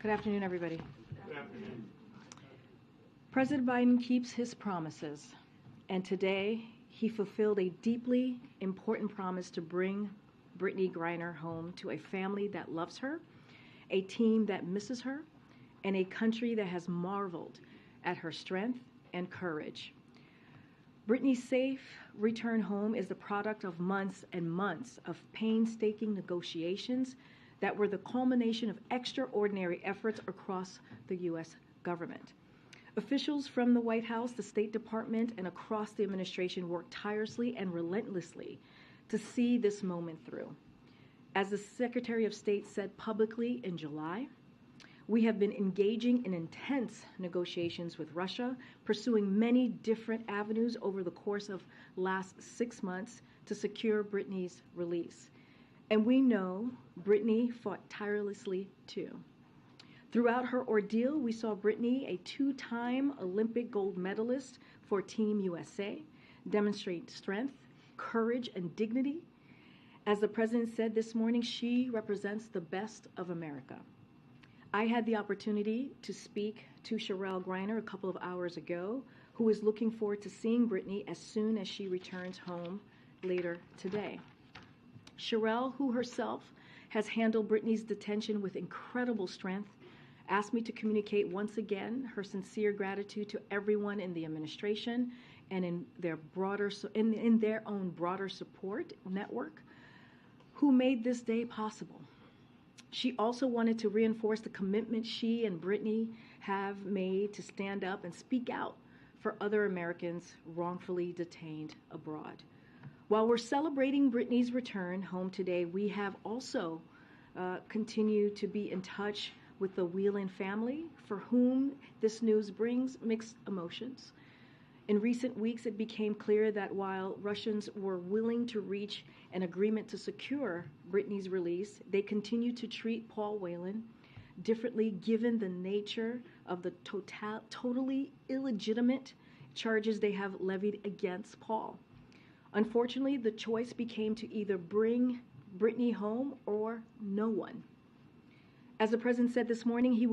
Good afternoon, everybody. Good afternoon. President Biden keeps his promises, and today he fulfilled a deeply important promise to bring Brittany Griner home to a family that loves her, a team that misses her, and a country that has marveled at her strength and courage. Brittany's safe return home is the product of months and months of painstaking negotiations that were the culmination of extraordinary efforts across the U.S. government. Officials from the White House, the State Department, and across the administration worked tirelessly and relentlessly to see this moment through. As the Secretary of State said publicly in July, we have been engaging in intense negotiations with Russia, pursuing many different avenues over the course of last 6 months to secure Brittany's release. And we know Brittany fought tirelessly too. Throughout her ordeal, we saw Brittany, a 2-time Olympic gold medalist for Team USA, demonstrate strength, courage, and dignity. As the president said this morning, she represents the best of America. I had the opportunity to speak to Sherelle Griner a couple of hours ago, who is looking forward to seeing Brittany as soon as she returns home later today. Sherelle, who herself has handled Brittany's detention with incredible strength, asked me to communicate once again her sincere gratitude to everyone in the administration and in their own broader support network who made this day possible. She also wanted to reinforce the commitment she and Brittany have made to stand up and speak out for other Americans wrongfully detained abroad. While we're celebrating Brittany's return home today, we have also continued to be in touch with the Whelan family, for whom this news brings mixed emotions. In recent weeks, it became clear that while Russians were willing to reach an agreement to secure Brittany's release, they continued to treat Paul Whelan differently given the nature of the totally illegitimate charges they have levied against Paul. Unfortunately, the choice became to either bring Brittany home or no one. As the president said this morning, he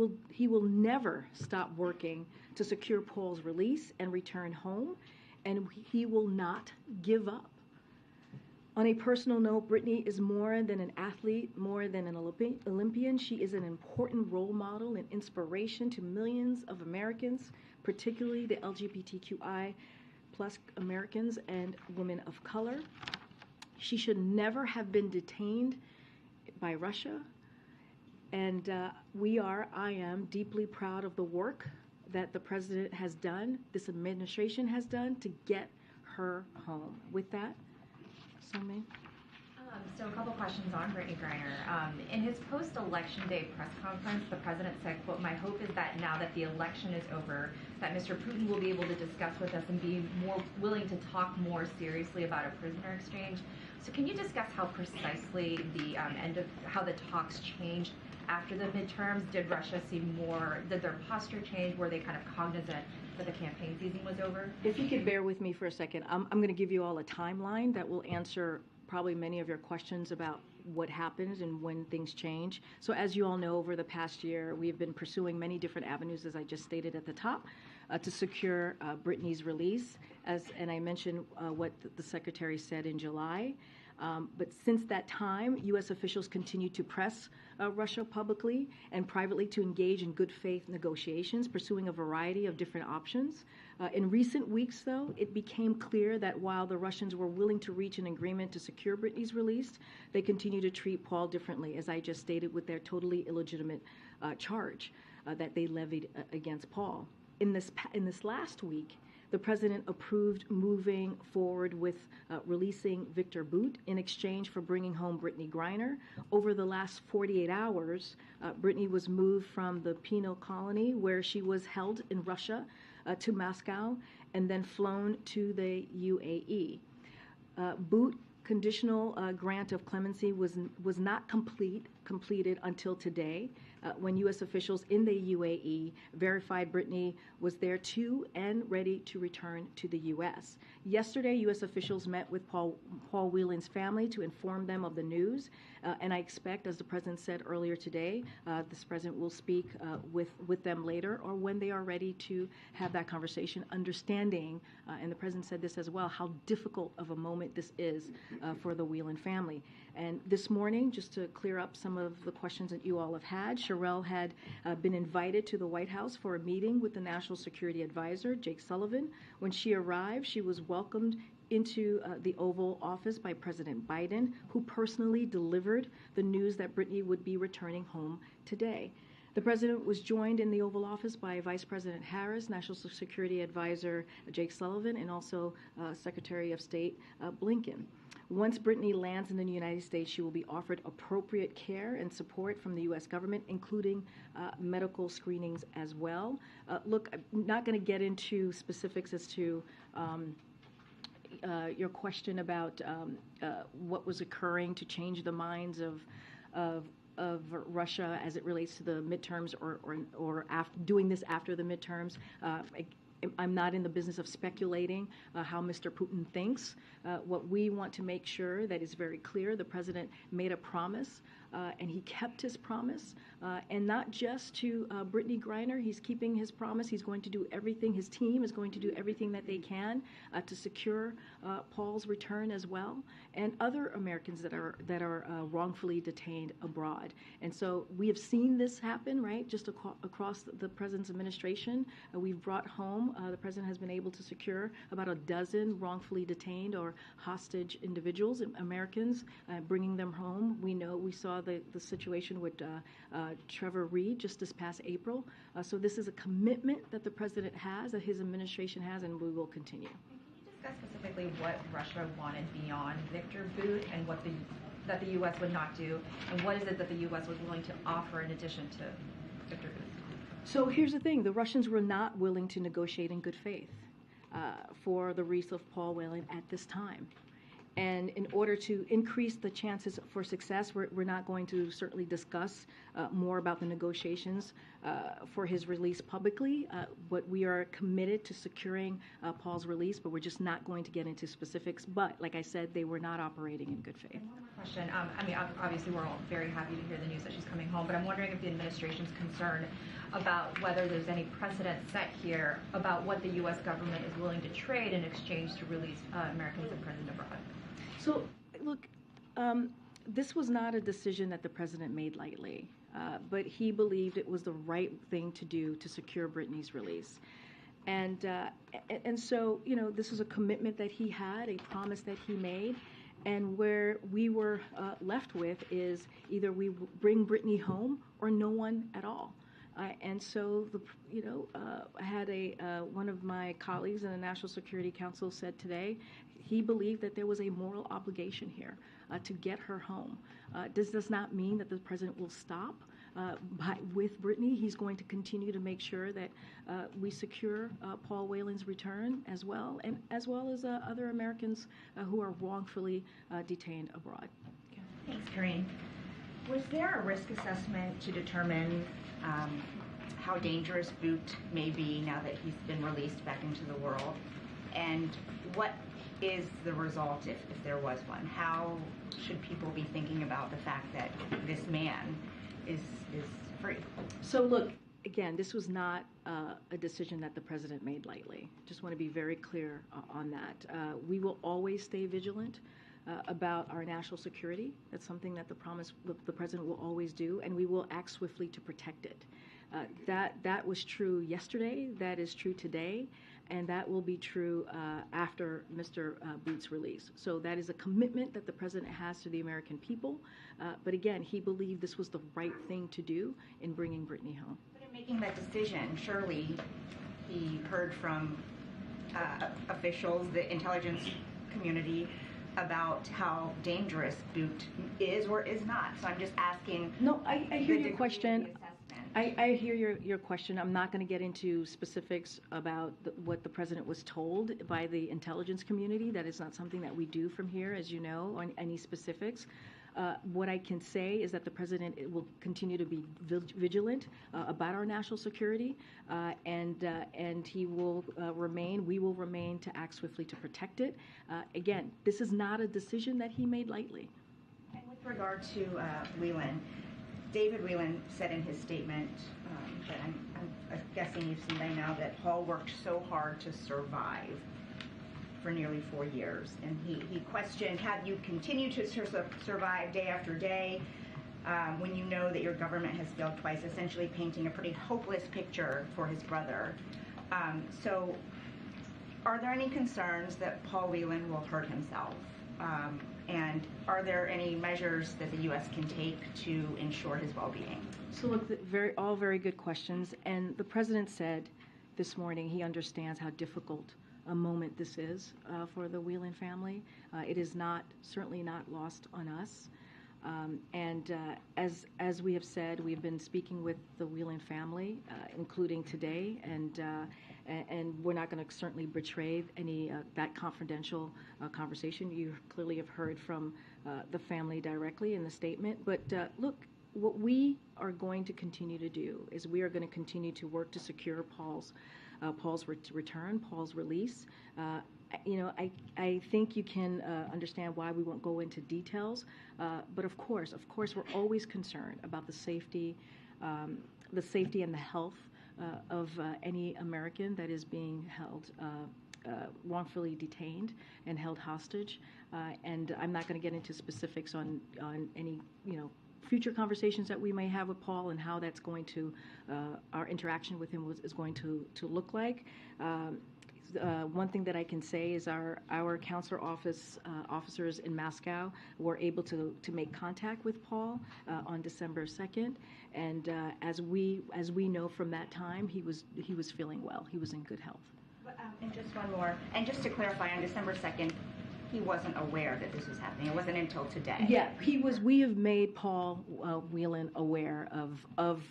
will never stop working to secure Paul's release and return home, and he will not give up. On a personal note, Brittany is more than an athlete, more than an Olympian. She is an important role model and inspiration to millions of Americans, particularly the LGBTQI plus Americans and women of color. She should never have been detained by Russia. And I am deeply proud of the work that the president has done, this administration has done, to get her home. With that, Somi. So a couple questions on Brittany Griner. In his post-election day press conference, the president said, quote, "My hope is that now that the election is over, that Mr. Putin will be able to discuss with us and be more willing to talk more seriously about a prisoner exchange." So can you discuss how precisely how the talks changed after the midterms? Did Russia seem did their posture change? Were they kind of cognizant that the campaign season was over? If you could bear with me for a second, I'm going to give you all a timeline that will answer probably many of your questions about what happens and when things change. So as you all know, over the past year, we've been pursuing many different avenues, as I just stated at the top, to secure Brittany's release. And I mentioned what the Secretary said in July. But since that time, U.S. officials continue to press Russia publicly and privately to engage in good faith negotiations, pursuing a variety of different options. In recent weeks, though, it became clear that while the Russians were willing to reach an agreement to secure Brittany's release, they continue to treat Paul differently, as I just stated, with their totally illegitimate charge that they levied against Paul. In this last week, the president approved moving forward with releasing Victor Bout in exchange for bringing home Brittany Griner. Over the last 48 hours, Brittany was moved from the penal colony where she was held in Russia to Moscow and then flown to the UAE. Bout conditional grant of clemency was not completed until today. when U.S. officials in the UAE verified Brittany was there too and ready to return to the U.S. Yesterday, U.S. officials met with Paul Whelan's family to inform them of the news, and I expect, as the President said earlier today, this President will speak with them later or when they are ready to have that conversation, understanding, and the President said this as well, how difficult of a moment this is for the Whelan family. And this morning, just to clear up some of the questions that you all have had, Sherelle had been invited to the White House for a meeting with the National Security Advisor, Jake Sullivan. When she arrived, she was welcomed into the Oval Office by President Biden, who personally delivered the news that Brittany would be returning home today. The President was joined in the Oval Office by Vice President Harris, National Security Advisor Jake Sullivan, and also Secretary of State Blinken. Once Brittany lands in the United States, she will be offered appropriate care and support from the U.S. government, including medical screenings as well. Look, I'm not going to get into specifics as to your question about what was occurring to change the minds of Russia as it relates to the midterms or doing this after the midterms. I'm not in the business of speculating how Mr. Putin thinks. What we want to make sure that is very clear, the President made a promise and he kept his promise, and not just to Brittany Griner. He's keeping his promise. He's going to do everything. His team is going to do everything that they can to secure Paul's return as well, and other Americans that are wrongfully detained abroad. And so we have seen this happen, right? Just across the President's administration, we've brought home. The President has been able to secure about a dozen wrongfully detained or hostage individuals, Americans, bringing them home. We saw the situation with Trevor Reed just this past April. So this is a commitment that the President has, that his administration has, and we will continue. Can you discuss specifically what Russia wanted beyond Victor Bout and what that the U.S. would not do, and what is it that the U.S. was willing to offer in addition to Victor Bout? So here's the thing. The Russians were not willing to negotiate in good faith for the release of Paul Whelan at this time. And in order to increase the chances for success, we're not going to certainly discuss more about the negotiations for his release publicly. But we are committed to securing Paul's release, but we're just not going to get into specifics. But like I said, they were not operating in good faith. And one more question. I mean, obviously, we're all very happy to hear the news that she's coming home, but I'm wondering if the administration's concerned about whether there's any precedent set here about what the U.S. government is willing to trade in exchange to release Americans imprisoned abroad. So, look, this was not a decision that the President made lightly, but he believed it was the right thing to do to secure Brittany's release. And so, this is a commitment that he had, a promise that he made, and where we were left with is either we bring Brittany home or no one at all. And so, I had one of my colleagues in the National Security Council said today he believed that there was a moral obligation here to get her home. This does not mean that the President will stop with Brittany. He's going to continue to make sure that we secure Paul Whelan's return as well as other Americans who are wrongfully detained abroad. Okay. Thanks, Karine. Was there a risk assessment to determine how dangerous Bout may be now that he's been released back into the world? And what is the result if there was one? How should people be thinking about the fact that this man is free? So look, again, this was not a decision that the President made lightly. Just want to be very clear on that. We will always stay vigilant about our national security. That's something that the President will always do, and we will act swiftly to protect it. That was true yesterday, that is true today, and that will be true after Mr. Bout's release. So that is a commitment that the President has to the American people. But again, he believed this was the right thing to do in bringing Brittany home. But in making that decision, surely he heard from officials, the intelligence community, about how dangerous Bout is or is not. So I'm just asking. No, I hear your question. I hear your question. I'm not going to get into specifics about what the President was told by the intelligence community. That is not something that we do from here, as you know, on any specifics. What I can say is that the president will continue to be vigilant about our national security, and he will we will remain to act swiftly to protect it. Again, this is not a decision that he made lightly. And with regard to Whelan, David Whelan said in his statement that I'm guessing you've seen by now that Paul worked so hard to survive for nearly 4 years. And he questioned, have you continued to survive day after day when you know that your government has failed twice, essentially painting a pretty hopeless picture for his brother. So are there any concerns that Paul Whelan will hurt himself? And are there any measures that the U.S. can take to ensure his well-being? So look, all very good questions. And the president said this morning he understands how difficult a moment this is for the Whelan family. It is certainly not lost on us. As we have said, we've been speaking with the Whelan family, including today, and we're not going to certainly betray any that confidential conversation. You clearly have heard from the family directly in the statement. But look, what we are going to continue to do is we are going to continue to work to secure Paul's return, Paul's release. I think you can understand why we won't go into details, but of course, we're always concerned about the safety and the health of any American that is being held wrongfully detained and held hostage. And I'm not going to get into specifics on any future conversations that we may have with Paul and how that's going to our interaction with him is going to look like. One thing that I can say is our counselor officers in Moscow were able to make contact with Paul on December 2nd, and as we know from that time, he was feeling well. He was in good health. And just one more, and just to clarify, on December 2nd, he wasn't aware that this was happening. It wasn't until today. Yeah, he was. We have made Paul Whelan aware of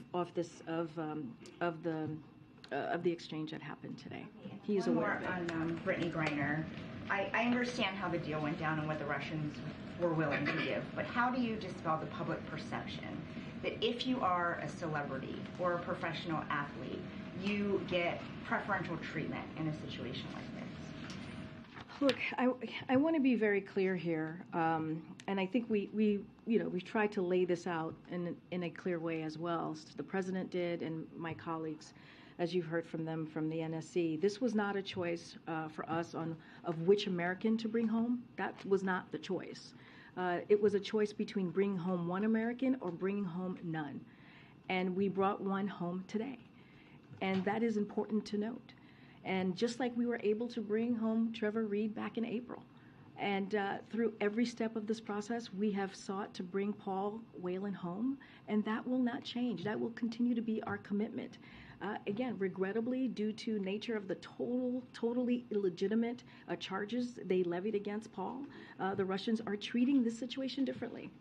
the exchange that happened today. He is aware of it. On Brittany Griner, I understand how the deal went down and what the Russians were willing to give, but how do you dispel the public perception that if you are a celebrity or a professional athlete, you get preferential treatment in a situation like this? Look, I want to be very clear here, and I think we've tried to lay this out in a clear way as well. The president did, and my colleagues, as you've heard from them from the NSC. This was not a choice for us of which American to bring home. That was not the choice. It was a choice between bringing home one American or bringing home none, and we brought one home today, and that is important to note. And just like we were able to bring home Trevor Reed back in April. And through every step of this process, we have sought to bring Paul Whelan home, and that will not change. That will continue to be our commitment. Again, regrettably, due to nature of the totally illegitimate charges they levied against Paul, the Russians are treating this situation differently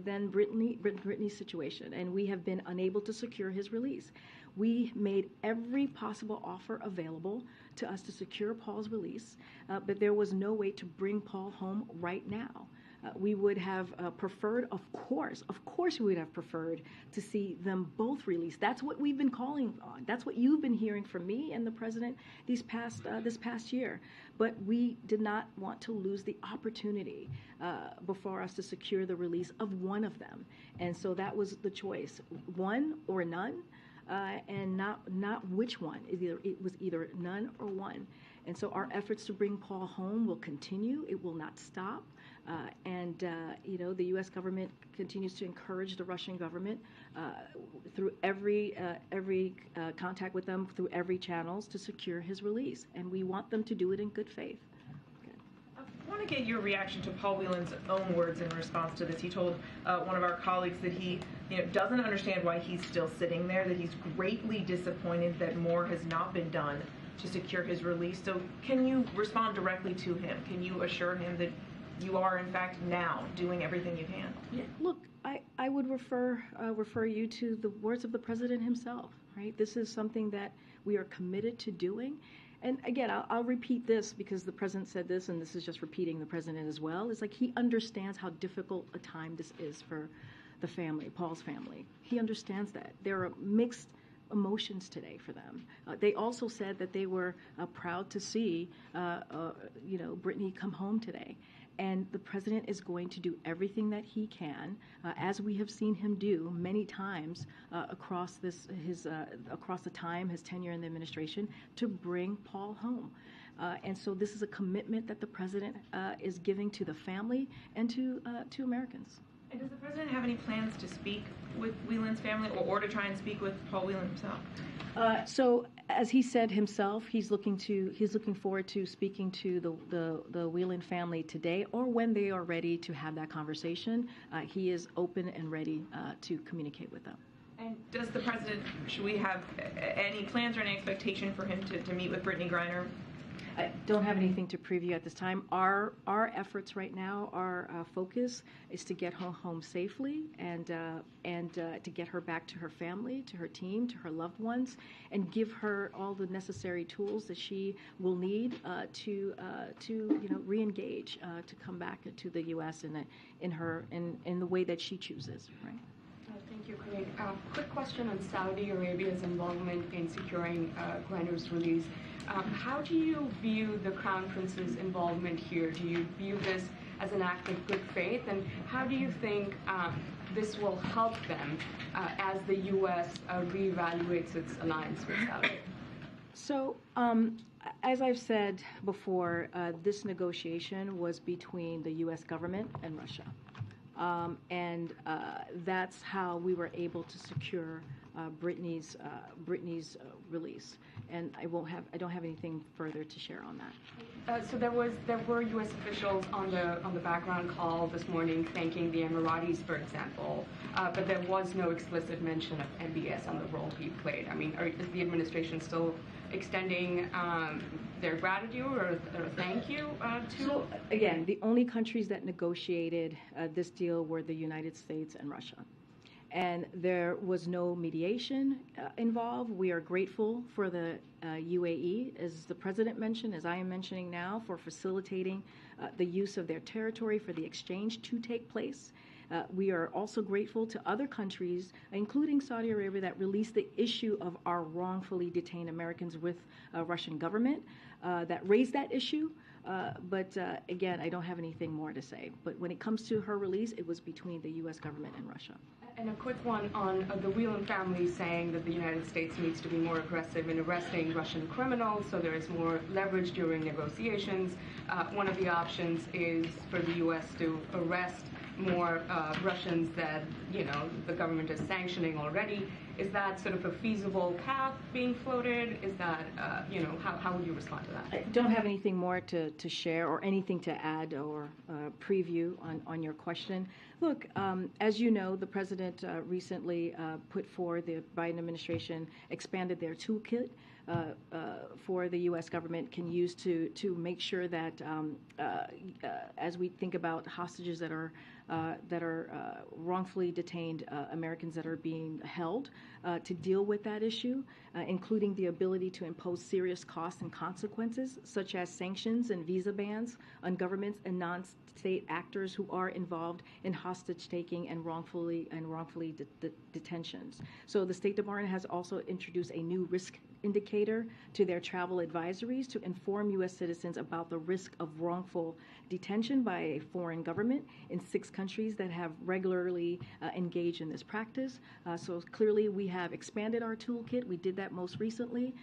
than Brittany's situation, and we have been unable to secure his release. We made every possible offer available to us to secure Paul's release, but there was no way to bring Paul home right now. We would have preferred, of course, we would have preferred to see them both released. That's what we've been calling on. That's what you've been hearing from me and the president this past year. But we did not want to lose the opportunity before us to secure the release of one of them. And so that was the choice, one or none. And not which one. It was either none or one. And so our efforts to bring Paul home will continue. It will not stop. The U.S. government continues to encourage the Russian government through every contact with them, through every channels to secure his release. And we want them to do it in good faith. I want to get your reaction to Paul Whelan's own words in response to this. He told one of our colleagues that he doesn't understand why he's still sitting there, that he's greatly disappointed that more has not been done to secure his release. So can you respond directly to him? Can you assure him that you are, in fact, now doing everything you can? Yeah, look, I would refer you to the words of the president himself, right? This is something that we are committed to doing. And again, I'll repeat this because the president said this, and this is just repeating the president as well. It's like he understands how difficult a time this is for the family, Paul's family. He understands that. There are mixed emotions today for them. They also said that they were proud to see, Brittany come home today. And the president is going to do everything that he can, as we have seen him do many times across his tenure in the administration, to bring Paul home. And so this is a commitment that the president is giving to the family and to Americans. And does the president have any plans to speak with Whelan's family, or to try and speak with Paul Whelan himself? So, as he said himself, he's looking forward to speaking to the Whelan family today, or when they are ready to have that conversation. He is open and ready to communicate with them. And does the president, should we have any plans or any expectation for him to meet with Brittany Griner? I don't have anything to preview at this time. Our efforts right now, our focus is to get her home safely and to get her back to her family, to her team, to her loved ones, and give her all the necessary tools that she will need to re-engage, to come back to the U.S. in the way that she chooses. Right. Thank you, Karine. Quick question on Saudi Arabia's involvement in securing Griner's release. How do you view the Crown Prince's involvement here? Do you view this as an act of good faith? And how do you think this will help them as the U.S. reevaluates its alliance with Saudi? So, as I've said before, this negotiation was between the U.S. government and Russia. And that's how we were able to secure Brittany's release. And I don't have anything further to share on that. So there were U.S. officials on the background call this morning thanking the Emiratis, for example, but there was no explicit mention of MBS on the role he played. I mean, is the administration still extending their gratitude or thank you to? So again, the only countries that negotiated this deal were the United States and Russia. And there was no mediation involved. We are grateful for the UAE, as the president mentioned, as I am mentioning now, for facilitating the use of their territory for the exchange to take place. We are also grateful to other countries, including Saudi Arabia, that released the issue of our wrongfully detained Americans with Russian government, that raised that issue. But again, I don't have anything more to say. But when it comes to her release, it was between the U.S. government and Russia. And a quick one on the Whelan family saying that the United States needs to be more aggressive in arresting Russian criminals, so there is more leverage during negotiations. One of the options is for the U.S. to arrest more Russians that, the government is sanctioning already. Is that sort of a feasible path being floated? Is that, how would you respond to that? I don't have anything more to share or anything to add or preview on your question. Look, as you know, the president recently put forward, the Biden administration expanded their toolkit for the U.S. government can use to make sure that as we think about hostages that are wrongfully detained Americans that are being held, to deal with that issue, including the ability to impose serious costs and consequences, such as sanctions and visa bans on governments and non-state actors who are involved in hostage-taking and wrongfully detentions. So the State Department has also introduced a new risk indicator to their travel advisories to inform U.S. citizens about the risk of wrongful detention by a foreign government in 6 countries that have regularly engaged in this practice. So clearly we have expanded our toolkit. We did that most recently,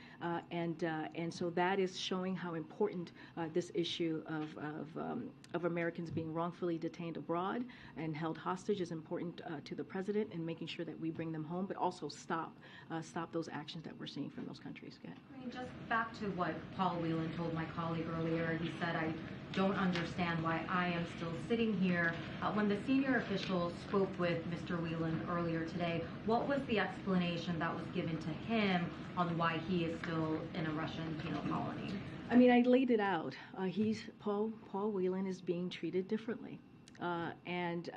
and so that is showing how important this issue of Americans being wrongfully detained abroad and held hostage is important to the president, and making sure that we bring them home, but also stop those actions that we're seeing from those countries. Go ahead. Just back to what Paul Whelan told my colleague earlier. He said, I don't understand why I am still sitting here. When the senior official spoke with Mr. Whelan earlier today, what was the explanation that was given to him on why he is still in a Russian penal colony? I mean, I laid it out. Paul Whelan is being treated differently. And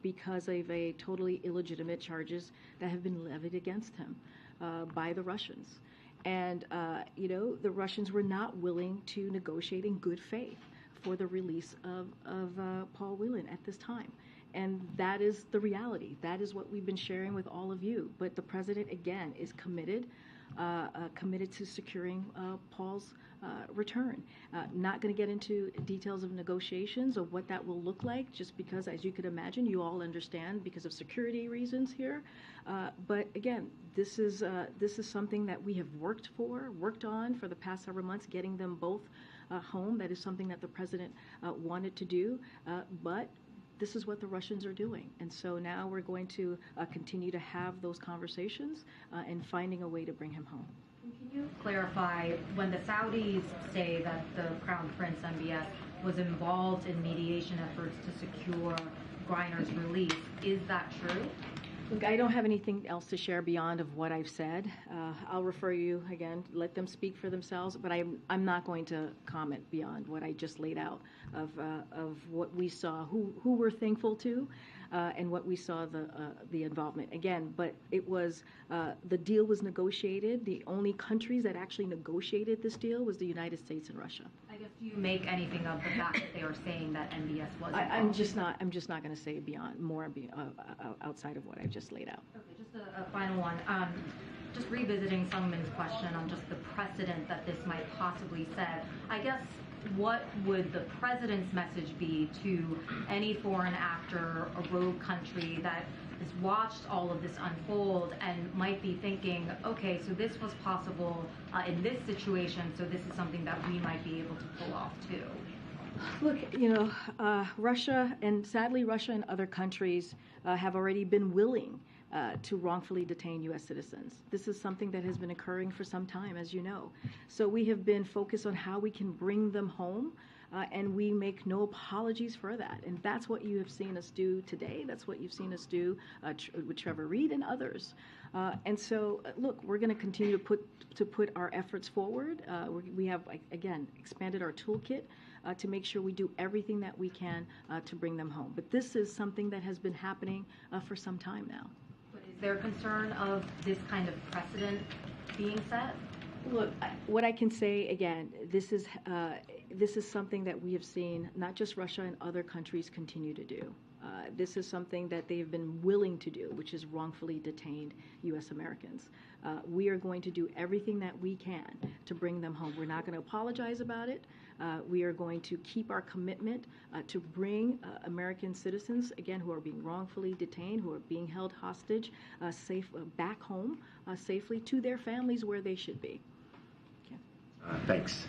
because of a totally illegitimate charges that have been levied against him by the Russians. And, the Russians were not willing to negotiate in good faith for the release of Paul Whelan at this time. And that is the reality. That is what we've been sharing with all of you. But the president, again, is committed to securing Paul's return. Not going to get into details of negotiations of what that will look like, just because, as you could imagine, you all understand because of security reasons here. But again, this is something that we have worked on for the past several months, getting them both home. That is something that the president wanted to do, but this is what the Russians are doing. And so now we're going to continue to have those conversations and finding a way to bring him home. Can you clarify, when the Saudis say that the Crown Prince MBS was involved in mediation efforts to secure Griner's release, is that true? Look, I don't have anything else to share beyond of what I've said. I'll refer you again, let them speak for themselves, but I'm not going to comment beyond what I just laid out of what we saw, who we're thankful to, and what we saw the involvement. Again, but it was, the deal was negotiated. The only countries that actually negotiated this deal was the United States and Russia. I guess, do you make anything of the fact that they are saying that MBS was involved? I'm just not going to say outside of what I've just laid out. Okay, just a final one. Just revisiting Sungmin's question on just the precedent that this might possibly set. I guess, what would the president's message be to any foreign actor or rogue country that has watched all of this unfold and might be thinking, okay, so this was possible in this situation, so this is something that we might be able to pull off too? Look, Russia, and sadly Russia and other countries have already been willing to wrongfully detain U.S. citizens. This is something that has been occurring for some time, as you know. So we have been focused on how we can bring them home, and we make no apologies for that. And that's what you have seen us do today. That's what you've seen us do with Trevor Reed and others. And so, look, we're going to continue to put our efforts forward. We have, again, expanded our toolkit to make sure we do everything that we can to bring them home. But this is something that has been happening for some time now. But is there concern of this kind of precedent being set? Look, what I can say, again, this is something that we have seen not just Russia and other countries continue to do. This is something that they've been willing to do, which is wrongfully detained U.S. Americans. We are going to do everything that we can to bring them home. We're not going to apologize about it. We are going to keep our commitment to bring American citizens, again, who are being wrongfully detained, who are being held hostage, back home safely to their families where they should be. Thanks.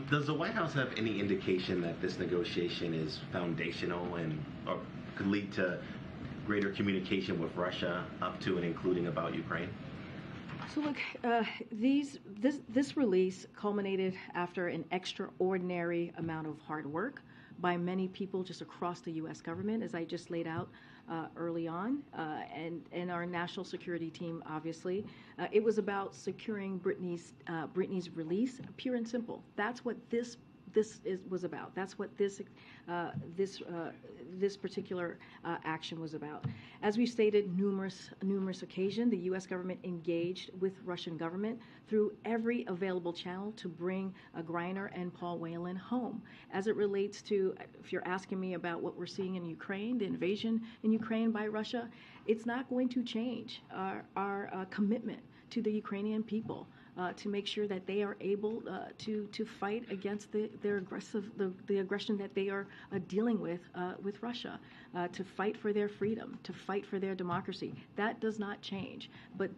Does the White House have any indication that this negotiation is foundational or could lead to greater communication with Russia up to and including about Ukraine? So look, this release culminated after an extraordinary amount of hard work by many people just across the U.S. government, as I just laid out early on, and our national security team, obviously. It was about securing Brittany's release, pure and simple. That's what this was about. That's what this particular action was about. As we stated numerous occasions, the U.S. government engaged with Russian government through every available channel to bring Griner and Paul Whelan home. As it relates to, if you're asking me about what we're seeing in Ukraine, the invasion in Ukraine by Russia, it's not going to change our commitment to the Ukrainian people. To make sure that they are able to fight against the aggression that they are dealing with Russia, to fight for their freedom, to fight for their democracy. That does not change. But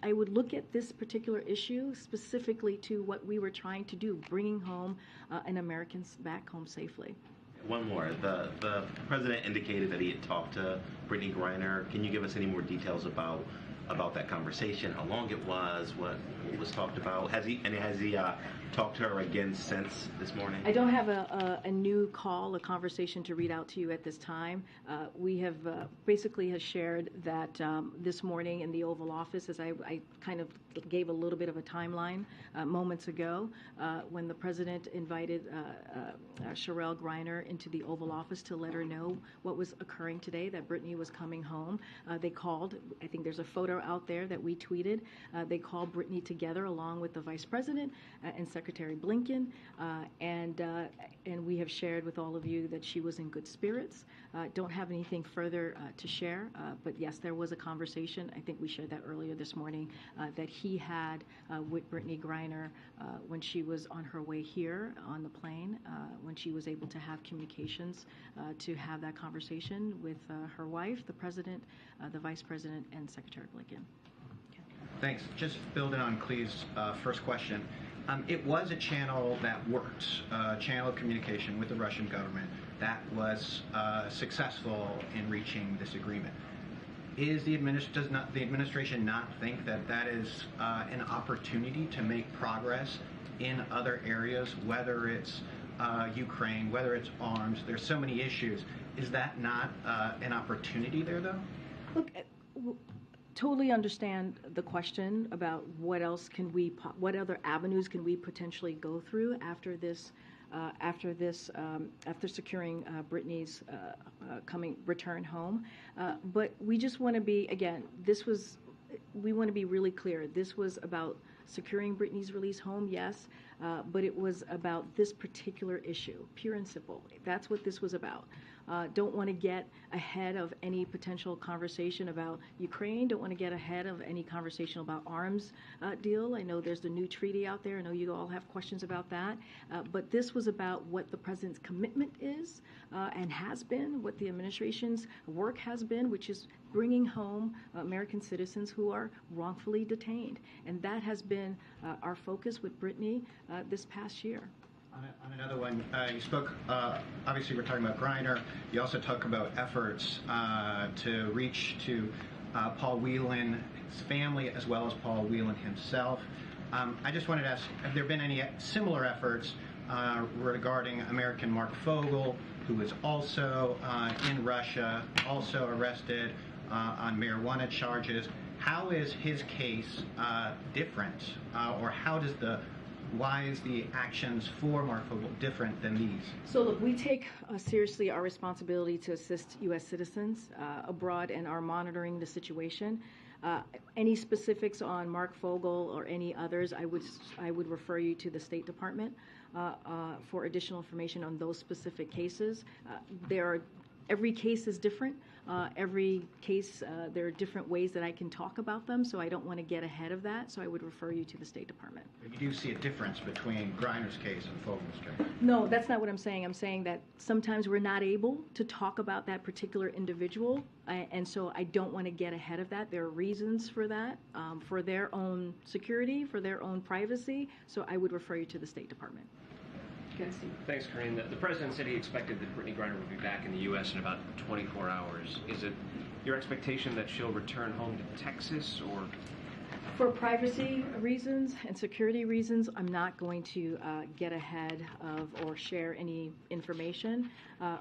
I would look at this particular issue specifically to what we were trying to do, bringing home an Americans back home safely. One more. The president indicated that he had talked to Brittany Griner. Can you give us any more details about that conversation, how long it was, what was talked about? Has he talked to her again since this morning? I don't have a new call, a conversation to read out to you at this time. We have basically has shared that this morning in the Oval Office, as I kind of gave a little bit of a timeline moments ago, when the president invited Sherelle Greiner into the Oval Office to let her know what was occurring today, that Brittany was coming home. They called, I think there's a photo out there that we tweeted, they called Brittany together along with the Vice President and Secretary Blinken, and we have shared with all of you that she was in good spirits. Don't have anything further to share, but yes, there was a conversation, I think we shared that earlier this morning, that he had with Brittany Griner when she was on her way here on the plane, when she was able to have communications to have that conversation with her wife, the President, the Vice President, and Secretary Blinken. Thanks. Just building on Clee's first question. It was a channel that worked, a channel of communication with the Russian government that was successful in reaching this agreement. Does the administration not think that that is an opportunity to make progress in other areas, whether it's Ukraine, whether it's arms? There's so many issues. Is that not an opportunity there, though? Look, totally understand the question about what else can we, what other avenues can we potentially go through after this, after securing Brittany's return home. But we just want to be, again, we want to be really clear. This was about securing Brittany's release home, yes, but it was about this particular issue, pure and simple. That's what this was about. Don't want to get ahead of any potential conversation about Ukraine. Don't want to get ahead of any conversation about arms deal. I know there's the new treaty out there. I know you all have questions about that. But this was about what the president's commitment is and has been, what the administration's work has been, which is bringing home American citizens who are wrongfully detained. And that has been our focus with Brittany this past year. On another one, you spoke, obviously we're talking about Griner. You also talk about efforts to reach to Paul Whelan's family as well as Paul Whelan himself. I just wanted to ask, have there been any similar efforts regarding American Mark Fogel, who is also in Russia, also arrested on marijuana charges? How is his case different, or why is the actions for Mark Fogel different than these? So look, we take seriously our responsibility to assist U.S. citizens abroad and are monitoring the situation. Any specifics on Mark Fogel or any others, I would refer you to the State Department for additional information on those specific cases. Every case is different. Every case, there are different ways that I can talk about them, so I don't want to get ahead of that, so I would refer you to the State Department. But you do see a difference between Griner's case and Fogel's case? No, that's not what I'm saying. I'm saying that sometimes we're not able to talk about that particular individual, and so I don't want to get ahead of that. There are reasons for that, for their own security, for their own privacy, so I would refer you to the State Department. Thanks, Karine. The president said he expected that Brittany Griner would be back in the U.S. in about 24 hours. Is it your expectation that she'll return home to Texas, or? For privacy reasons and security reasons, I'm not going to get ahead of or share any information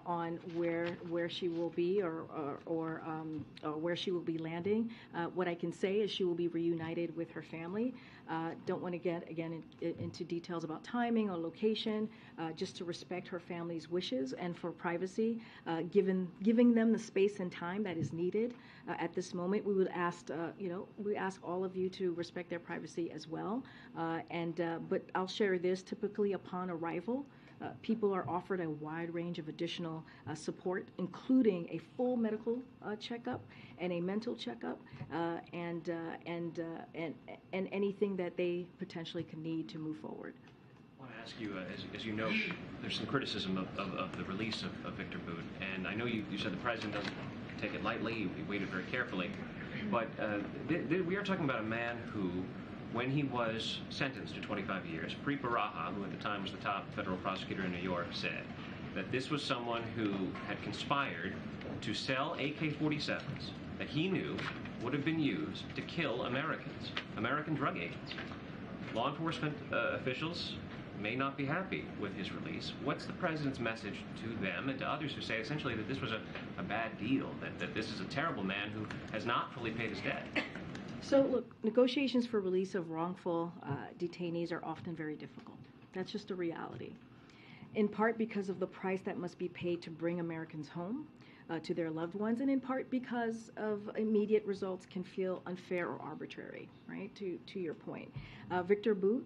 on where she will be or where she will be landing. What I can say is she will be reunited with her family. Don't want to get, again, into details about timing or location, just to respect her family's wishes and for privacy, giving them the space and time that is needed at this moment. We would ask, we ask all of you to respect their privacy as well. But I'll share this. Typically, upon arrival, people are offered a wide range of additional support, including a full medical checkup and a mental checkup, and anything that they potentially can need to move forward. I want to ask you, as you know, there's some criticism of the release of Victor Bout, and I know you said the president doesn't take it lightly, he waited very carefully, but we are talking about a man who, when he was sentenced to 25 years, Preet Bharara, who at the time was the top federal prosecutor in New York, said that this was someone who had conspired to sell AK-47s that he knew would have been used to kill Americans, American drug agents. Law enforcement officials may not be happy with his release. What's the president's message to them and to others who say essentially that this was a bad deal, that this is a terrible man who has not fully paid his debt? So, look, negotiations for release of wrongful detainees are often very difficult. That's just a reality. In part because of the price that must be paid to bring Americans home to their loved ones, and in part because of immediate results can feel unfair or arbitrary, right, to your point. Victor Bout,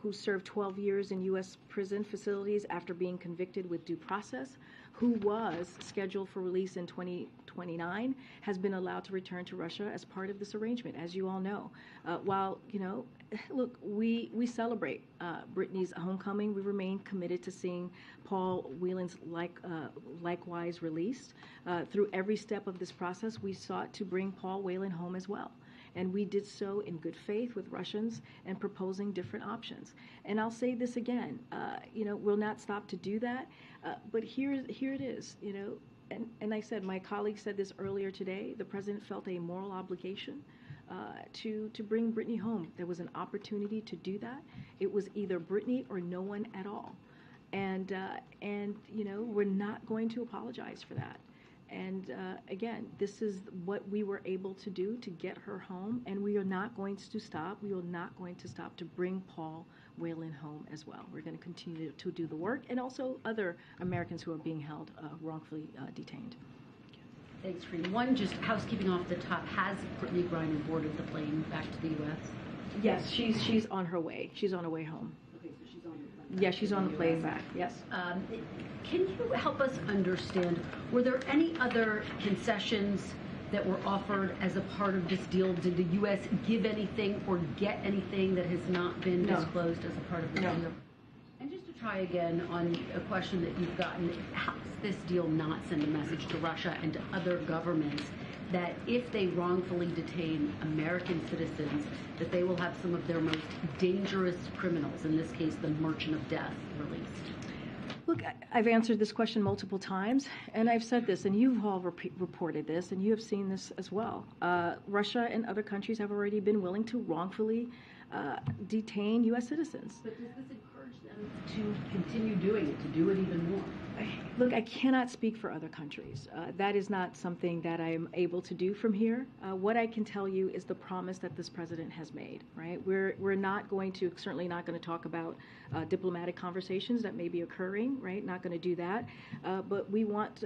who served 12 years in U.S. prison facilities after being convicted with due process, who was scheduled for release in 2029, has been allowed to return to Russia as part of this arrangement, as you all know. While, look, we celebrate Brittany's homecoming. We remain committed to seeing Paul Whelan's likewise released. Through every step of this process, we sought to bring Paul Whelan home as well. And we did so in good faith with Russians and proposing different options. And I'll say this again, we'll not stop to do that. But here it is, and I said, my colleague said this earlier today, the president felt a moral obligation to bring Brittany home. There was an opportunity to do that. It was either Brittany or no one at all. And we're not going to apologize for that. And again, this is what we were able to do to get her home, and we are not going to stop. We are not going to stop to bring Paul Whelan home as well. We're going to continue to do the work, and also other Americans who are being held wrongfully detained. Thanks, Karine. One just housekeeping off the top. Has Brittany Griner boarded the plane back to the U.S.? Yes, she's on her way. She's on her way home. Okay, so she's on the plane. Yeah, she's on the plane back. Yes. Can you help us understand, were there any other concessions that were offered as a part of this deal? Did the U.S. give anything or get anything that has not been disclosed as a part of the deal? And just to try again on a question that you've gotten, how does this deal not send a message to Russia and to other governments that if they wrongfully detain American citizens, that they will have some of their most dangerous criminals, in this case the merchant of death, released? Look, I've answered this question multiple times, and I've said this, and you've all reported this, and you have seen this as well. Russia and other countries have already been willing to wrongfully detain U.S. citizens. But does this encourage them to continue doing it, to do it even more? Look, I cannot speak for other countries. That is not something that I'm able to do from here. What I can tell you is the promise that this president has made, right? We're not going to, certainly not going to talk about diplomatic conversations that may be occurring, right? Not going to do that. But we want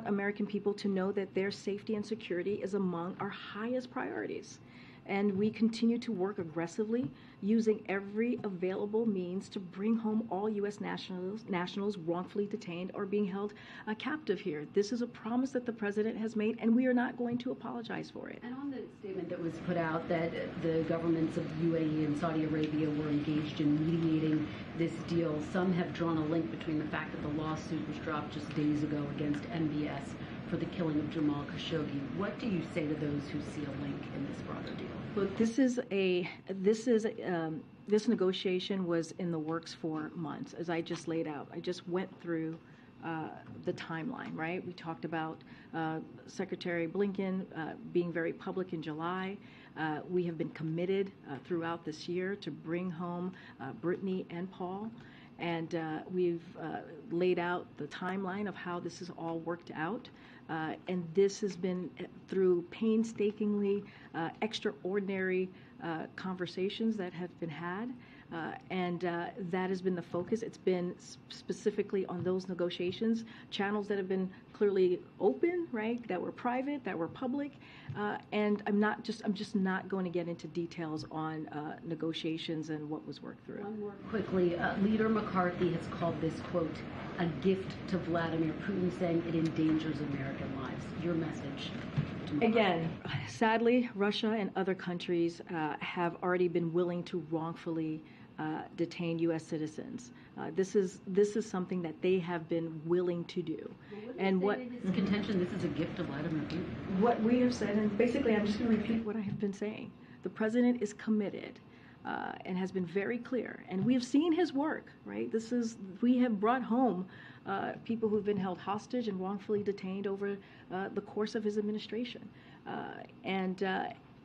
American people to know that their safety and security is among our highest priorities. And we continue to work aggressively, using every available means to bring home all U.S. nationals wrongfully detained or being held captive here. This is a promise that the president has made, and we are not going to apologize for it. And on the statement that was put out that the governments of UAE and Saudi Arabia were engaged in mediating this deal, some have drawn a link between the fact that the lawsuit was dropped just days ago against MBS for the killing of Jamal Khashoggi. What do you say to those who see a link in this broader deal? Look, this negotiation was in the works for months, as I just laid out. I just went through the timeline, right? We talked about Secretary Blinken being very public in July. We have been committed throughout this year to bring home Brittany and Paul. And we've laid out the timeline of how this is all worked out. And this has been through painstakingly extraordinary conversations that have been had. And that has been the focus. It's been specifically on those negotiations, channels that have been clearly open, right, that were private, that were public. And I'm just not going to get into details on negotiations and what was worked through. One more quickly. Leader McCarthy has called this, quote, a gift to Vladimir Putin, saying it endangers American lives. Your message to McCarthy? Again, sadly, Russia and other countries have already been willing to wrongfully detain U.S. citizens. This is something that they have been willing to do. And what is contention? This is a gift to Vladimir Putin. What we have said, and basically I'm just going to repeat what I have been saying. The president is committed and has been very clear, and we have seen his work. Right? We have brought home people who've been held hostage and wrongfully detained over the course of his administration, and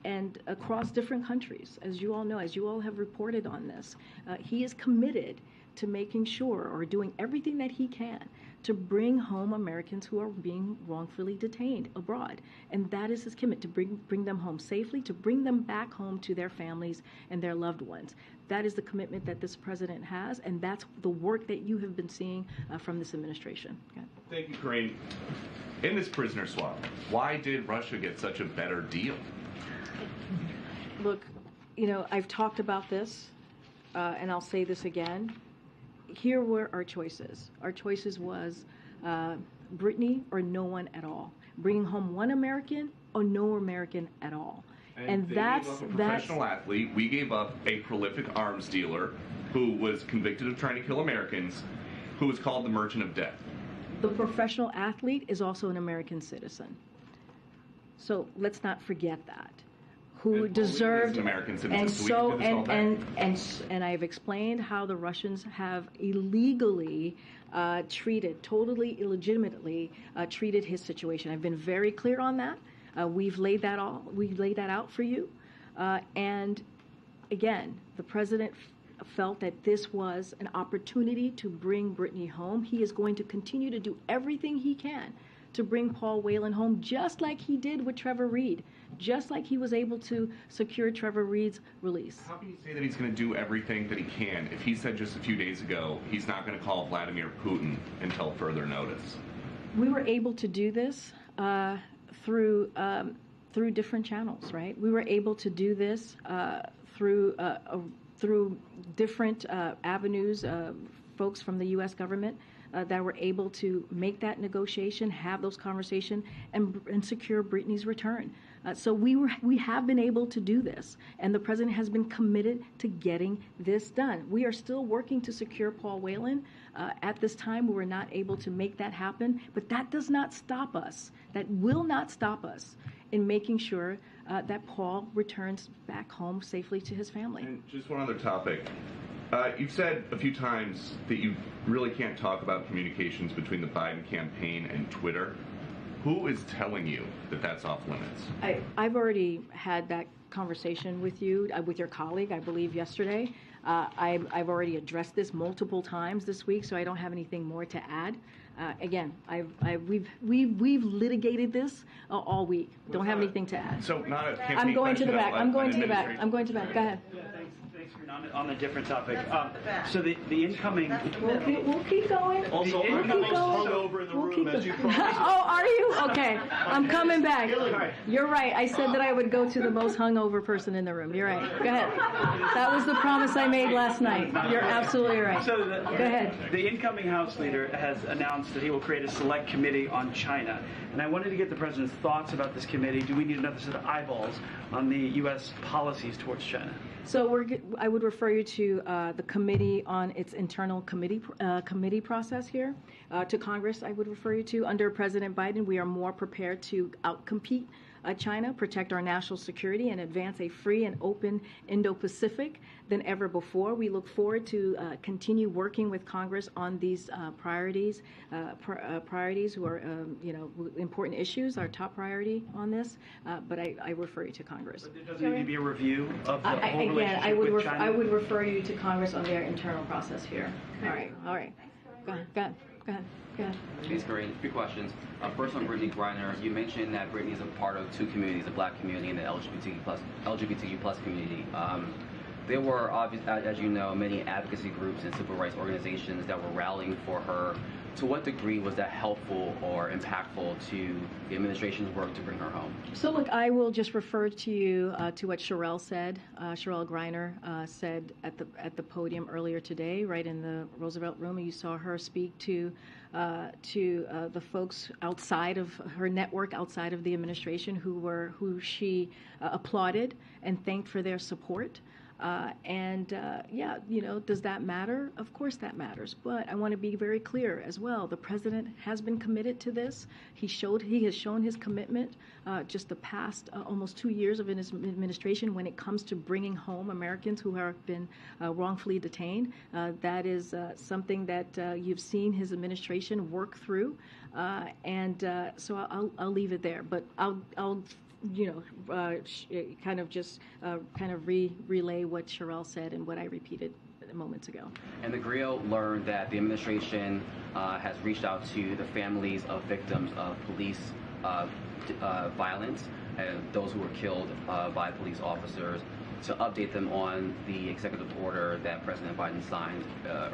and across different countries, as you all know, as you all have reported on this. He is committed to making sure, or doing everything that he can, to bring home Americans who are being wrongfully detained abroad. And that is his commitment, to bring them home safely, to bring them back home to their families and their loved ones. That is the commitment that this president has, and that's the work that you have been seeing from this administration. Okay. Thank you, Karine. In this prisoner swap, why did Russia get such a better deal? Look, you know, I've talked about this, and I'll say this again. Here were our choices. Our choices was Brittany or no one at all. Bringing home one American or no American at all. And they that's gave up a professional athlete. We gave up a prolific arms dealer who was convicted of trying to kill Americans, who was called the Merchant of Death. The professional athlete is also an American citizen. So let's not forget that. Who And deserved, an American citizen, and so we can do this all day. and I've explained how the Russians have illegally treated, totally illegitimately treated his situation. I've been very clear on that. We've laid that out for you, and again, the president felt that this was an opportunity to bring Brittany home. He is going to continue to do everything he can to bring Paul Whelan home, just like he did with Trevor Reed, just like he was able to secure Trevor Reed's release. How can you say that he's going to do everything that he can if he said just a few days ago he's not going to call Vladimir Putin until further notice? We were able to do this through different channels, right? We were able to do this through different avenues, folks from the U.S. government that were able to make that negotiation, have those conversations, and secure Brittany's return. So we have been able to do this, and the president has been committed to getting this done. We are still working to secure Paul Whelan. At this time, we were not able to make that happen, but that does not stop us. That will not stop us in making sure that Paul returns back home safely to his family. And just one other topic. You've said a few times that you really can't talk about communications between the Biden campaign and Twitter. Who is telling you that that's off limits? I've already had that conversation with you, with your colleague, I believe, yesterday. I've already addressed this multiple times this week, so I don't have anything more to add. Again, we've litigated this all week. Don't have anything to add. So not a campaign I'm going to the back. I'm going to the back. administration- I'm going to the back. Go ahead. On a different topic. So the incoming... We'll keep going. Also, we'll keep going. Oh, are you? Okay. I'm coming back. You're right. I said that I would go to the most hungover person in the room. You're right. Go ahead. That was the promise I made last night. You're absolutely right. So Go ahead. The incoming House leader has announced that he will create a select committee on China. And I wanted to get the president's thoughts about this committee. Do we need another set of eyeballs on the U.S. policies towards China? So I would refer you to the committee on its internal committee process here. To Congress, I would refer you to. Under President Biden, we are more prepared to outcompete China, protect our national security, and advance a free and open Indo-Pacific than ever before. We look forward to continue working with Congress on these priorities who are, important issues, our top priority on this. But I refer you to Congress. But there doesn't need to be a review of the whole relationship with China? I would refer you to Congress on their internal process here. All right. Go ahead. Thanks, Karine. A few questions. First on Brittany Griner, you mentioned that Brittany is a part of two communities, the Black community and the LGBTQ plus community. There were, as you know, many advocacy groups and civil rights organizations that were rallying for her. To what degree was that helpful or impactful to the administration's work to bring her home? So look, I will just refer to you to what Sherelle said. Sherelle Griner said at the podium earlier today, right in the Roosevelt Room, and you saw her speak to the folks outside of her network, outside of the administration, who she applauded and thanked for their support. Does that matter? Of course that matters. But I want to be very clear as well. The president has been committed to this. He has shown his commitment just the past almost 2 years of his administration when it comes to bringing home Americans who have been wrongfully detained. That is something that you've seen his administration work through. So I'll leave it there. But I'll kind of relay what Sherelle said and what I repeated moments ago. And the GRIO learned that the administration has reached out to the families of victims of police violence and those who were killed by police officers to update them on the executive order that President Biden signed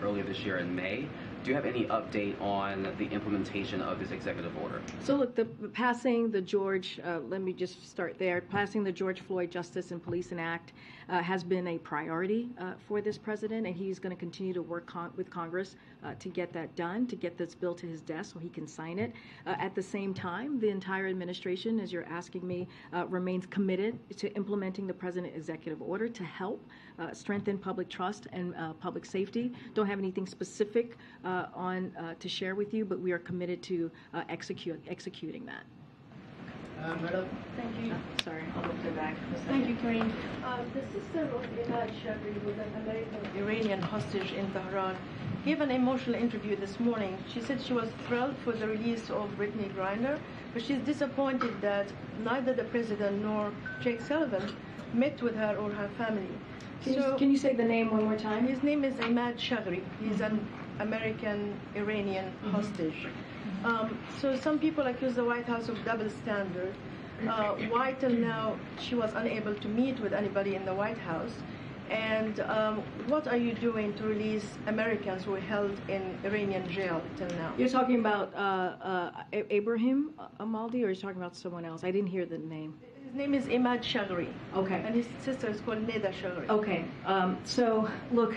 earlier this year in May. Do you have any update on the implementation of this executive order? So look, passing the George, let me just start there. Passing the George Floyd Justice and Policing Act has been a priority for this president, and he's going to continue to work with Congress to get that done, to get this bill to his desk so he can sign it. At the same time, the entire administration, as you're asking me, remains committed to implementing the president's executive order to help strengthen public trust and public safety. Don't have anything specific to share with you, but we are committed to executing that. Madam. Thank you. Sorry, I'll look to the back. Thank you, Karine. The sister of Imad Shagri, who was an American Iranian hostage in Tehran, gave an emotional interview this morning. She said she was thrilled for the release of Brittany Griner, but she's disappointed that neither the president nor Jake Sullivan met with her or her family. Can you say the name one more time? His name is Imad Shagri. He's an American Iranian hostage. So some people accuse the White House of double standard. Why till now she was unable to meet with anybody in the White House? And what are you doing to release Americans who were held in Iranian jail till now? You're talking about Ibrahim Amaldi, or you're talking about someone else? I didn't hear the name. His name is Imad Shagri. Okay. And his sister is called Neda Shagri. Okay. So, look,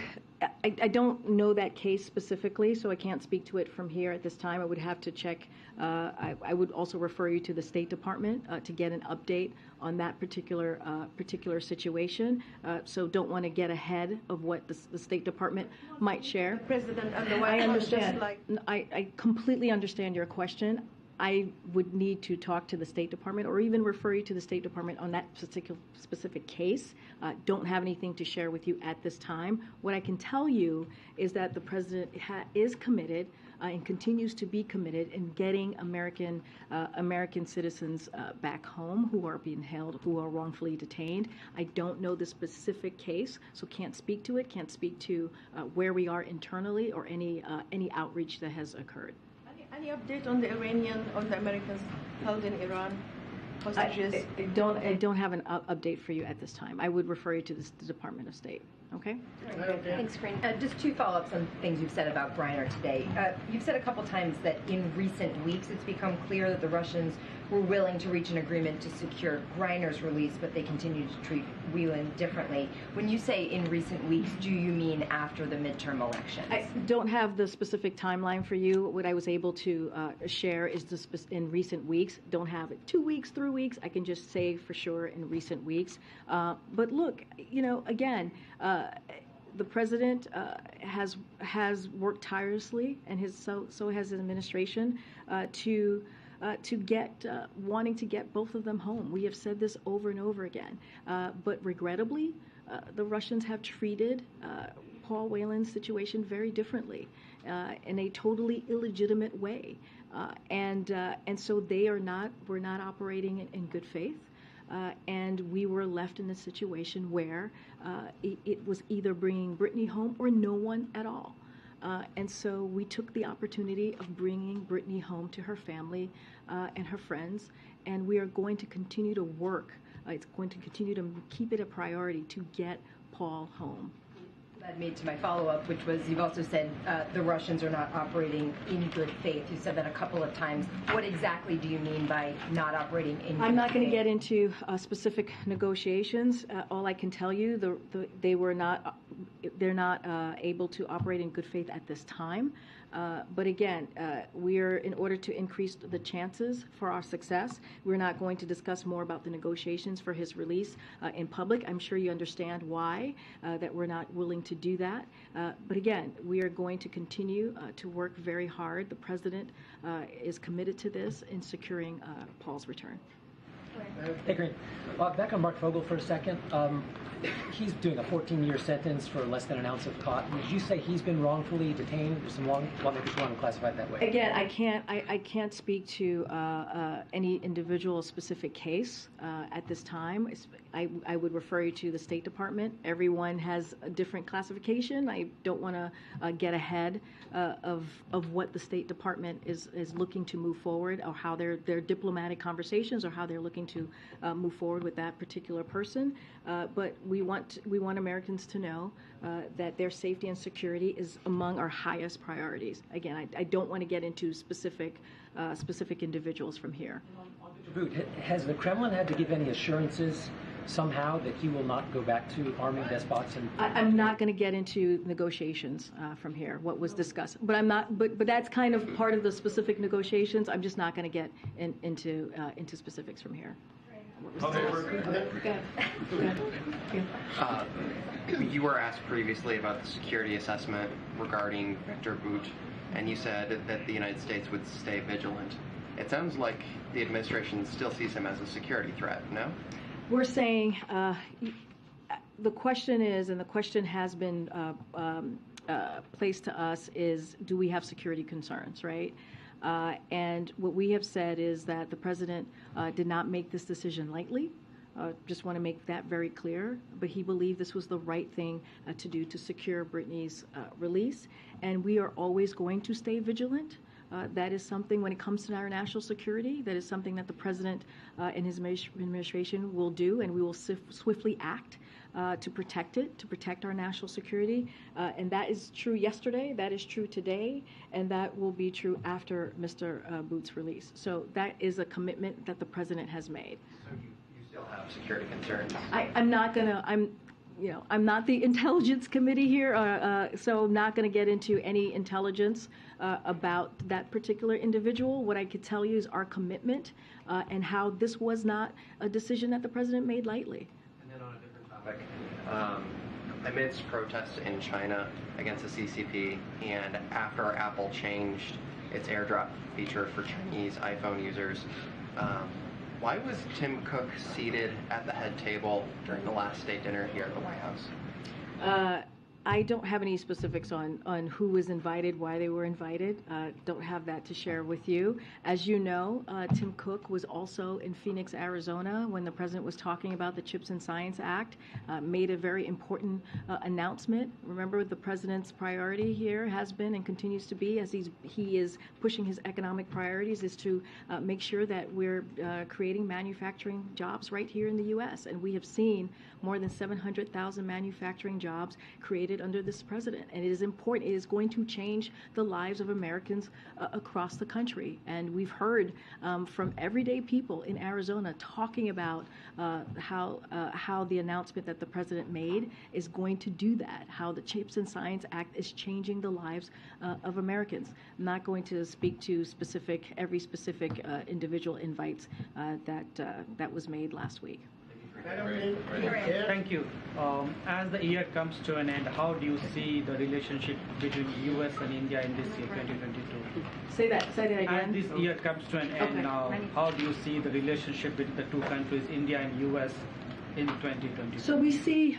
I don't know that case specifically, so I can't speak to it from here at this time. I would have to check. I would also refer you to the State Department to get an update on that particular situation. So don't want to get ahead of what the State Department might share. The president and the White I House understand. just I completely understand your question. I would need to talk to the State Department or even refer you to the State Department on that specific case. Don't have anything to share with you at this time. What I can tell you is that the President is committed and continues to be committed in getting American citizens back home who are being held, who are wrongfully detained. I don't know the specific case, so can't speak to it, can't speak to where we are internally or any outreach that has occurred. Any update on the Americans held in Iran, hostages? I don't have an update for you at this time. I would refer you to the Department of State. Okay? Thanks, Karine. Just two follow-ups on things you've said about Griner today. You've said a couple times that in recent weeks it's become clear that the Russians were willing to reach an agreement to secure Griner's release, but they continue to treat Whelan differently. When you say in recent weeks, do you mean after the midterm elections? I don't have the specific timeline for you. What I was able to share is in recent weeks. Don't have it 2 weeks, 3 weeks. I can just say for sure in recent weeks. But look, again, the president has worked tirelessly, and so has his administration wanting to get both of them home. We have said this over and over again, but regrettably, the Russians have treated Paul Whelan's situation very differently, in a totally illegitimate way, and so we're not operating in good faith. And we were left in a situation where it was either bringing Brittany home or no one at all. And so we took the opportunity of bringing Brittany home to her family and her friends, and we are going to continue to work. It's going to continue to keep it a priority to get Paul home. That made to my follow-up, which was you've also said the Russians are not operating in good faith. You said that a couple of times. What exactly do you mean by not operating in good faith? I'm not going to get into specific negotiations. All I can tell you, they're not able to operate in good faith at this time. But again, in order to increase the chances for our success, we're not going to discuss more about the negotiations for his release in public. I'm sure you understand why that we're not willing to do that. But again, we are going to continue to work very hard. The president is committed to this in securing Paul's return. Hey, Karine. Back on Mark Fogel for a second. He's doing a 14-year sentence for less than an ounce of cotton. Did you say he's been wrongfully detained? There's some lawmakers who want to classify it that way. Again, I can't speak to any individual specific case at this time. I would refer you to the State Department. Everyone has a different classification. I don't want to get ahead of what the State Department is looking to move forward, or how their diplomatic conversations, or how they're looking to move forward with that particular person. But we want Americans to know that their safety and security is among our highest priorities. Again, I don't want to get into specific individuals from here. Has the Kremlin had to give any assurances somehow that he will not go back to arming despots? I'm not going to get into negotiations from here, what was discussed. But I'm not. But that's kind of part of the specific negotiations. I'm just not going to get into specifics from here. You were asked previously about the security assessment regarding Victor Bout, and you said that the United States would stay vigilant. It sounds like the administration still sees him as a security threat, no? We're saying the question is, and the question has been placed to us, is do we have security concerns, right? And what we have said is that the president did not make this decision lightly. Just want to make that very clear. But he believed this was the right thing to do to secure Brittany's release. And we are always going to stay vigilant. That is something, when it comes to our national security, that is something that the president and his administration will do, and we will swiftly act to protect it, to protect our national security. And that is true yesterday, that is true today, and that will be true after Mr. Bout's release. So that is a commitment that the president has made. So you still have security concerns? I'm not going to, I'm not the intelligence committee here, so I'm not going to get into any intelligence about that particular individual. What I could tell you is our commitment and how this was not a decision that the president made lightly. And then on a different topic, amidst protests in China against the CCP, and after Apple changed its AirDrop feature for Chinese iPhone users, why was Tim Cook seated at the head table during the last state dinner here at the White House? I don't have any specifics on who was invited, why they were invited. Don't have that to share with you. As you know, Tim Cook was also in Phoenix, Arizona, when the president was talking about the CHIPS and Science Act, made a very important announcement. Remember, the president's priority here has been and continues to be, as he is pushing his economic priorities, is to make sure that we're creating manufacturing jobs right here in the U.S. And we have seen more than 700,000 manufacturing jobs created under this president. And it is important. It is going to change the lives of Americans across the country. And we've heard from everyday people in Arizona talking about how the announcement that the president made is going to do that, how the CHIPS and Science Act is changing the lives of Americans. I'm not going to speak to every specific individual invites that was made last week. Thank you. As the year comes to an end, how do you see the relationship between U.S. and India in this year, 2022? Say that again. As this year comes to an end now, how do you see the relationship between the two countries, India and U.S., in 2022? So we see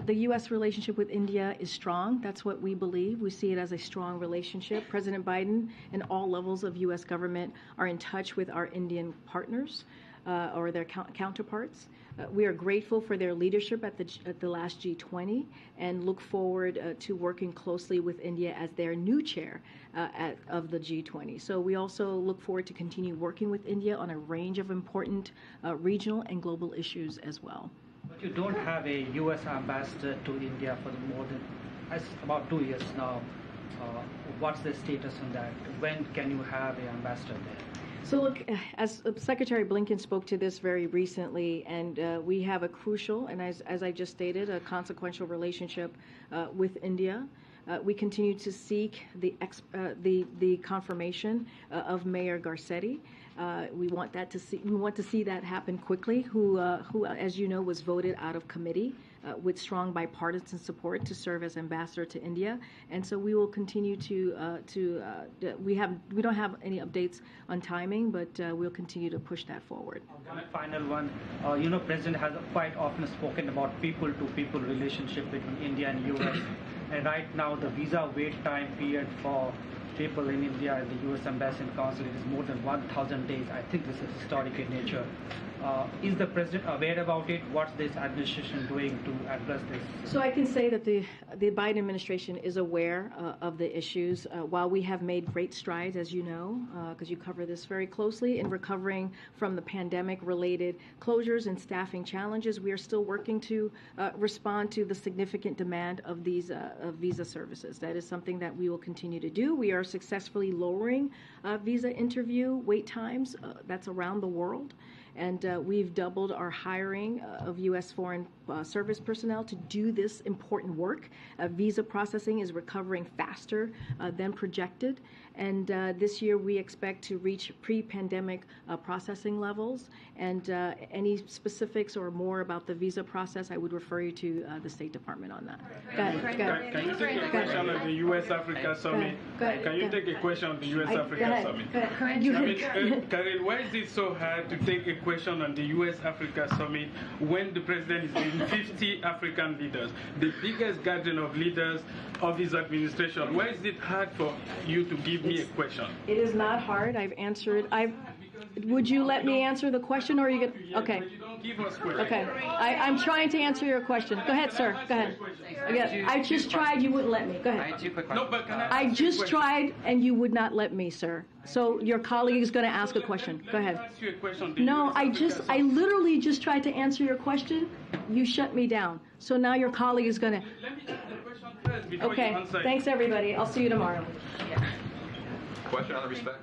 the U.S. relationship with India is strong. That's what we believe. We see it as a strong relationship. President Biden and all levels of U.S. government are in touch with our Indian partners or their counterparts. We are grateful for their leadership at the last G20 and look forward to working closely with India as their new chair of the G20. So we also look forward to continue working with India on a range of important regional and global issues as well. But you don't have a U.S. ambassador to India for about 2 years now. What's the status on that? When can you have an ambassador there? So look, as Secretary Blinken spoke to this very recently, and we have a crucial, and as I just stated, a consequential relationship with India. We continue to seek the confirmation of Mayor Garcetti We want to see that happen quickly. Who, as you know, was voted out of committee with strong bipartisan support to serve as ambassador to India, and so we will continue we don't have any updates on timing, but we'll continue to push that forward. One final one. President has quite often spoken about people-to-people relationship between India and U.S. And right now, the visa wait time period for people in India and the U.S. Embassy and Consulate is more than 1,000 days. I think this is historic in nature. Is the president aware about it? What's this administration doing to address this? So I can say that the Biden administration is aware of the issues. While we have made great strides, as you know, because you cover this very closely, in recovering from the pandemic-related closures and staffing challenges, we are still working to respond to the significant demand of these visa services. That is something that we will continue to do. We are successfully lowering visa interview wait times. That's around the world. And we've doubled our hiring of U.S. Foreign Service personnel to do this important work. Visa processing is recovering faster than projected. And this year we expect to reach pre-pandemic processing levels. And any specifics or more about the visa process, I would refer you to the State Department on that. Go ahead. Can you take a question on the U.S.-Africa Summit? Can you take a question on the U.S.-Africa Summit? Karine, why is it so hard to take a question on the U.S.-Africa Summit when the president is leading 50 African leaders, the biggest gathering of leaders of his administration? Why is it hard for you to give me a question? It is not hard. I've answered. Would you let me answer the question, or are you going to? Okay. Okay. I'm trying to answer your question. Go ahead, sir. Go ahead. I just tried. You wouldn't let me. Go ahead. I had 2 quick questions. No, but I just tried, and you would not let me, sir. So your colleague is going to ask a question. Go ahead. No, I literally just tried to answer your question. You shut me down. So now your colleague is going to. Let me ask the question first before Okay. you answer. Thanks, everybody. I'll see you tomorrow. Question on the respect.